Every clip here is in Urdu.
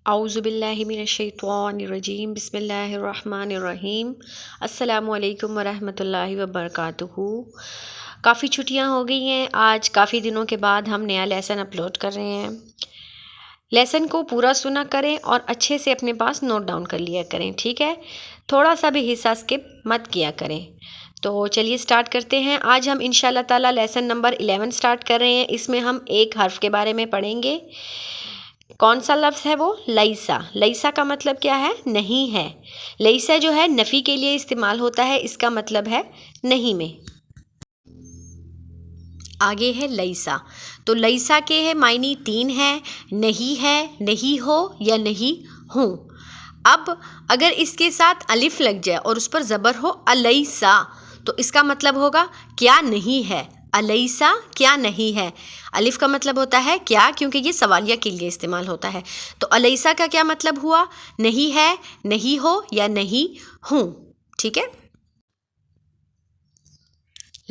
اعوذ باللہ من الشیطان الرجیم بسم اللہ الرحمن الرحیم السلام علیکم ورحمۃ اللہ وبرکاتہ۔ کافی چھٹیاں ہو گئی ہیں، آج کافی دنوں کے بعد ہم نیا لیسن اپلوڈ کر رہے ہیں۔ لیسن کو پورا سنا کریں اور اچھے سے اپنے پاس نوٹ ڈاؤن کر لیا کریں، ٹھیک ہے؟ تھوڑا سا بھی حصہ اسکپ مت کیا کریں۔ تو چلیے سٹارٹ کرتے ہیں۔ آج ہم انشاءاللہ تعالیٰ لیسن نمبر 11 سٹارٹ کر رہے ہیں۔ اس میں ہم ایک حرف کے بارے میں پڑھیں گے۔ کون سا لفظ ہے وہ؟ لیسا۔ لیسا کا مطلب کیا ہے؟ نہیں ہے۔ لیسا جو ہے نفی کے لیے استعمال ہوتا ہے، اس کا مطلب ہے نہیں میں۔ آگے ہے لیسا۔ تو لیسا کے ہے معنی 3 ہیں، نہیں ہے، نہیں ہو یا نہیں ہوں۔ اب اگر اس کے ساتھ الف لگ جائے اور اس پر زبر ہو الیسا، تو اس کا مطلب ہوگا کیا نہیں ہے۔ الیسا کیا نہیں ہے۔ الف کا مطلب ہوتا ہے کیا، کیونکہ یہ سوالیہ کے لیے استعمال ہوتا ہے۔ تو الیسا کا کیا مطلب ہوا؟ نہیں ہے، نہیں ہو یا نہیں ہوں، ٹھیک ہے؟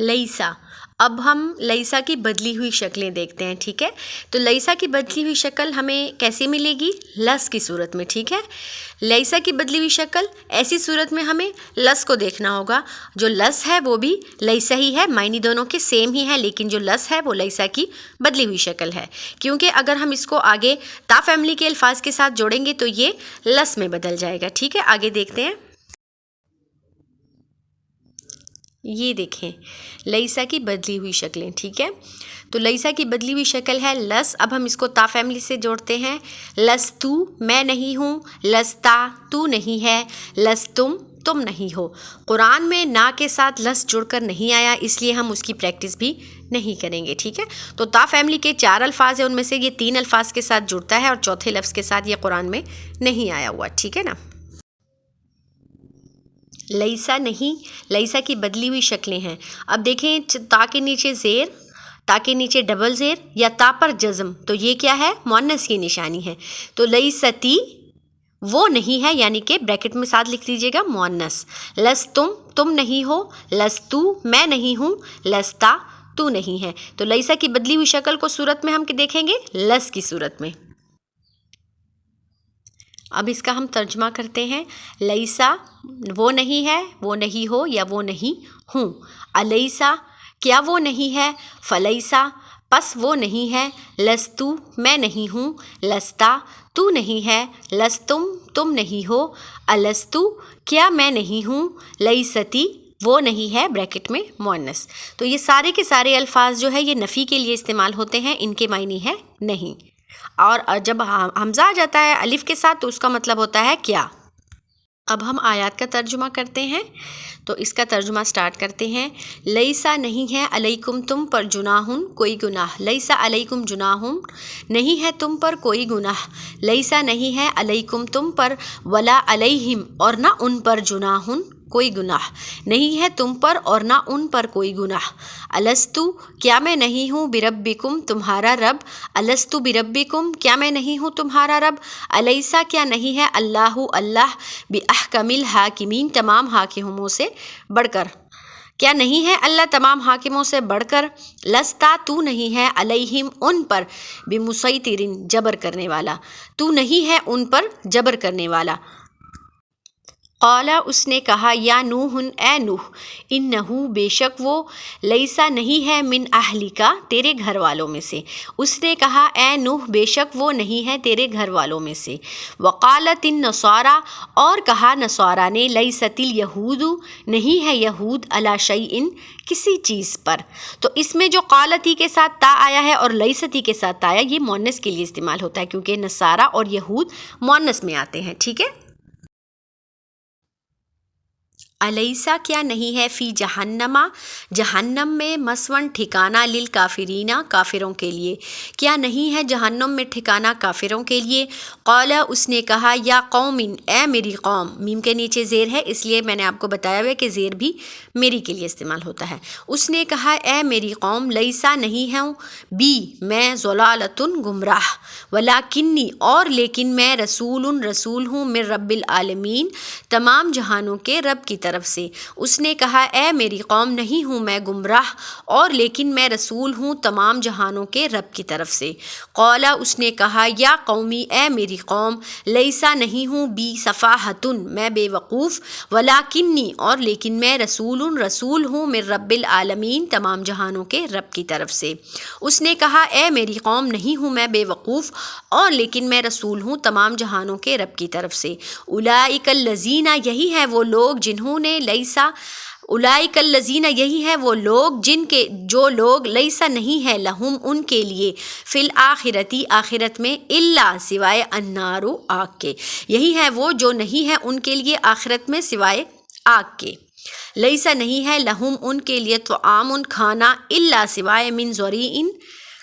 لیسا۔ اب ہم لیسا کی بدلی ہوئی شکلیں دیکھتے ہیں، ٹھیک ہے؟ تو لیسا کی بدلی ہوئی شکل ہمیں کیسی ملے گی؟ لس کی صورت میں، ٹھیک ہے؟ لیسا کی بدلی ہوئی شکل ایسی صورت میں ہمیں لس کو دیکھنا ہوگا۔ جو لس ہے وہ بھی لیسا ہی ہے، معنی دونوں کے سیم ہی ہے، لیکن جو لس ہے وہ لیسا کی بدلی ہوئی شکل ہے، کیونکہ اگر ہم اس کو آگے تا فیملی کے الفاظ کے ساتھ جوڑیں گے تو یہ لس میں بدل جائے گا، ٹھیک ہے؟ آگے دیکھتے ہیں۔ یہ دیکھیں لیسا کی بدلی ہوئی شکلیں، ٹھیک ہے؟ تو لیسا کی بدلی ہوئی شکل ہے لس۔ اب ہم اس کو تا فیملی سے جوڑتے ہیں۔ لس تو میں نہیں ہوں، لستا تو نہیں ہے، لس تم نہیں ہو۔ قرآن میں نا کے ساتھ لس جڑ کر نہیں آیا، اس لیے ہم اس کی پریکٹس بھی نہیں کریں گے، ٹھیک ہے؟ تو تا فیملی کے 4 الفاظ ہیں، ان میں سے یہ 3 الفاظ کے ساتھ جڑتا ہے اور چوتھے لفظ کے ساتھ یہ قرآن میں نہیں آیا ہوا، ٹھیک ہے نا؟ لیسا نہیں، لیسا کی بدلی ہوئی شکلیں ہیں۔ اب دیکھیں تا کے نیچے زیر، تا کے نیچے ڈبل زیر یا تا پر جزم، تو یہ کیا ہے؟ مؤنث کی نشانی ہے۔ تو لیستی وہ نہیں ہے، یعنی کہ بریکٹ میں ساتھ لکھ دیجیے گا مؤنث۔ لس تم نہیں ہو، لس تو میں نہیں ہوں، لستا تو نہیں ہے۔ تو لیسا کی بدلی ہوئی شکل کو صورت میں ہم دیکھیں گے لس کی صورت میں۔ اب اس کا ہم ترجمہ کرتے ہیں۔ لیسا وہ نہیں ہے، وہ نہیں ہو یا وہ نہیں ہوں۔ الیسا کیا وہ نہیں ہے، فلیسا پس وہ نہیں ہے، لستو میں نہیں ہوں، لستا تو نہیں ہے، تم نہیں ہو، الستو کیا میں نہیں ہوں، لیستی وہ نہیں ہے، بریکٹ میں مؤنث۔ تو یہ سارے کے سارے الفاظ جو ہے یہ نفی کے لیے استعمال ہوتے ہیں، ان کے معنی ہے نہیں۔ اور جب حمزہ آ جاتا ہے الف کے ساتھ تو اس کا مطلب ہوتا ہے کیا۔ اب ہم آیات کا ترجمہ کرتے ہیں، تو اس کا ترجمہ سٹارٹ کرتے ہیں۔ لیسا نہیں ہے علیکم تم پر جناحن کوئی گناہ، لیسا علیکم جناحن نہیں ہے تم پر کوئی گناہ، لیسا نہیں ہے علیکم تم پر، ولا علیہم اور نہ ان پر، جناحن کوئی گناہ نہیں ہے تم پر اور نہ ان پر کوئی گناہ۔ الستو کیا میں نہیں ہوں، بربکم تمہارا رب، الستو بربکم کیا میں نہیں ہوں تمہارا رب، الیسا کیا نہیں ہے اللہ اللہ، باحکم الحاکمین تمام حاکموں سے بڑھ کر، کیا نہیں ہے اللہ تمام حاکموں سے بڑھ کر، لستا تو نہیں ہے علیہم ان پر، بمسیطرن جبر کرنے والا، تو نہیں ہے ان پر جبر کرنے والا۔ قال اس نے کہا یا نوح اے نوح، انہو بے شک وہ، لیسا نہیں ہے من اہلکا تیرے گھر والوں میں سے، اس نے کہا اے نوح بے شک وہ نہیں ہے تیرے گھر والوں میں سے۔ وقالت النصارى اور کہا نصارہ نے، لیست الیہود نہیں ہے یہود، علی شیء کسی چیز پر۔ تو اس میں جو قالتی کے ساتھ تا آیا ہے اور لیستی کے ساتھ تا آیا، یہ مؤنث کے لیے استعمال ہوتا ہے، کیونکہ نصارہ اور یہود مؤنث میں آتے ہیں، ٹھیک ہے؟ الیسا کیا نہیں ہے، فی جہنم جہنم میں، مسون ٹھکانہ، للکافرین کافروں کے لیے، کیا نہیں ہے جہنم میں ٹھکانہ کافروں کے لیے۔ قال اس نے کہا یا قوم اے میری قوم، میم کے نیچے زیر ہے اس لیے میں نے آپ کو بتایا ہوا کہ زیر بھی میری کے لیے استعمال ہوتا ہے۔ اس نے کہا اے میری قوم، لیسا نہیں ہوں بی میں، ضلالۃ گمراہ، ولیکنی اور لیکن میں، رسول ہوں من رب العالمین تمام جہانوں کے رب کی طرف طرف سے۔ اس نے کہا اے میری قوم نہیں ہوں میں گمراہ اور لیکن میں رسول ہوں تمام جہانوں کے رب کی طرف سے۔ قال اس نے کہا یا قومی اے میری قوم لیسا نہیں ہوں بی سفاہتن میں بے وقوف ولاکنی اور لیکن میں رسول ہوں من رب العالمین تمام جہانوں کے رب کی طرف سے۔ اس نے کہا اے میری قوم نہیں ہوں میں بے وقوف اور لیکن میں رسول ہوں تمام جہانوں کے رب کی طرف سے۔ اولئک الذین یہی ہے وہ لوگ جنہوں نے اولئک الذین یہی ہے وہ لوگ جو لوگ لیسا نہیں ہے لہم ان کے لیے فی الآخرتی آخرت میں الا سوائے النار آگ کے، یہی ہے وہ جو نہیں ہے ان کے لیے آخرت میں سوائے آگ کے۔ لیسا نہیں ہے لہم ان کے لیے طعام کھانا الا سوائے من ضریع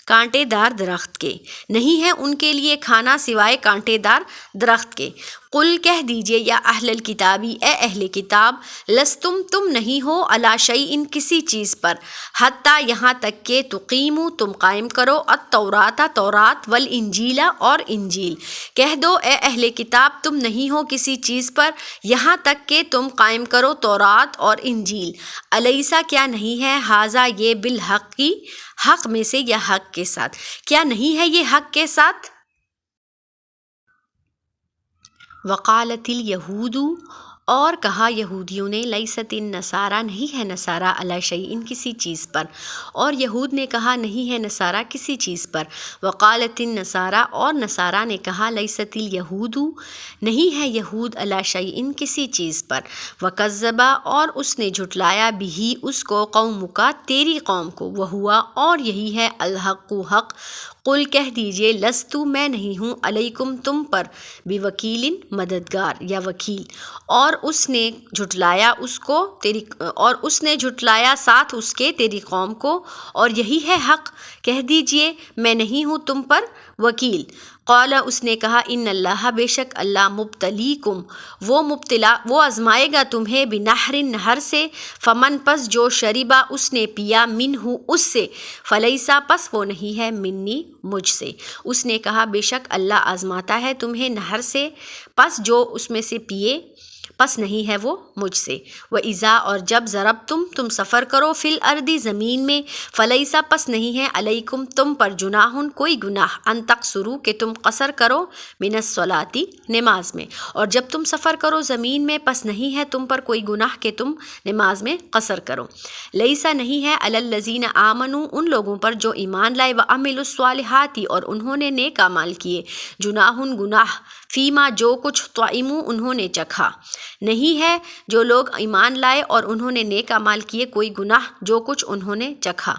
کانٹے دار درخت کے، نہیں ہے ان کے لیے کھانا سوائے کانٹے دار درخت کے۔ قل کہہ دیجئے یا اہل الکتابی اے اہل کتاب لستم تم نہیں ہو علی شیء کسی چیز پر حتیٰ یہاں تک کہ تقیموا تم قائم کرو التوراۃ تورات والانجیل اور انجیل۔ کہہ دو اے اہل کتاب تم نہیں ہو کسی چیز پر یہاں تک کہ تم قائم کرو تورات اور انجیل۔ الیسا کیا نہیں ہے ھذا یہ بالحق کی حق میں سے یا حق کے ساتھ، کیا نہیں ہے یہ حق کے ساتھ؟ وقالت الیہود اور کہا یہودیوں نے لیست النصارى نہیں ہے نصارہ علی شیء کسی چیز پر، اور یہود نے کہا نہیں ہے نصارہ کسی چیز پر۔ وقالت النصارى اور نصارہ نے کہا لیست الیہود نہیں ہے یہود علی شیء کسی چیز پر۔ وکذب اور اس نے جھٹلایا بہ اس کو قومک تیری قوم کو، وہوا اور یہی ہے الحق حق۔ قل کہہ دیجئے لستو میں نہیں ہوں علیکم تم پر بوکیل مددگار یا وکیل، اور اس نے جھٹلایا ساتھ اس کے تیری قوم کو، اور یہی ہے حق۔ کہہ دیجئے میں نہیں ہوں تم پر وکیل۔ قال اس نے کہا ان اللہ بے شک اللہ مبتلیکم وہ آزمائے گا تمہیں بنہر نہر سے، فمن پس جو شربا اس نے پیا منہ اس سے، فلیسا پس وہ نہیں ہے منی مجھ سے۔ اس نے کہا بے شک اللہ آزماتا ہے تمہیں نہر سے، پس جو اس میں سے پیے پس نہیں ہے وہ مجھ سے۔ وَإِذَا اور جب ضربتم تم سفر کرو فی الارض زمین میں، فلیسا پس نہیں ہے علیکم تم پر جناح کوئی گناہ ان تقصروا کہ تم قصر کرو من الصلاۃ نماز میں، اور جب تم سفر کرو زمین میں پس نہیں ہے تم پر کوئی گناہ کہ تم نماز میں قصر کرو۔ لیسا نہیں ہے علی الذین آمنوا ان لوگوں پر جو ایمان لائے وعملوا الصالحات اور انہوں نے نیک اعمال کیے، جناح گناہ فیما جو کچھ طعموا انہوں نے چکھا، نہیں ہے جو لوگ ایمان لائے اور انہوں نے نیک اعمال کیے کوئی گناہ جو کچھ انہوں نے چکھا۔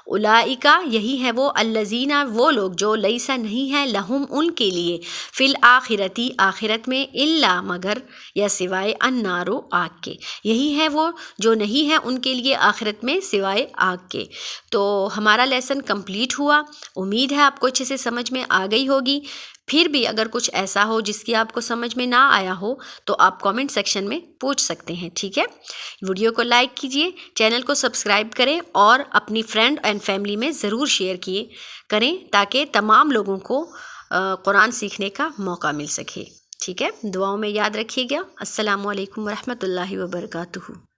اولئک یہی ہے وہ الذین وہ لوگ جو لیسا نہیں ہے لہم ان کے لیے فی الآخرتی آخرت میں الا مگر یا سوائے النار آگ کے، یہی ہے وہ جو نہیں ہے ان کے لیے آخرت میں سوائے آگ کے۔ تو ہمارا لیسن کمپلیٹ ہوا، امید ہے آپ کو اچھے سے سمجھ میں آ گئی ہوگی۔ پھر بھی اگر کچھ ایسا ہو جس کی آپ کو سمجھ میں نہ آیا ہو تو آپ کامنٹ سیکشن میں پوچھ سکتے ہیں، ٹھیک ہے؟ ویڈیو کو لائک کیجئے، چینل کو سبسکرائب کریں اور اپنی فرینڈ اینڈ فیملی میں ضرور شیئر کریں تاکہ تمام لوگوں کو قرآن سیکھنے کا موقع مل سکے، ٹھیک ہے؟ دعاؤں میں یاد رکھیے گا۔ السلام علیکم ورحمۃ اللہ وبرکاتہ۔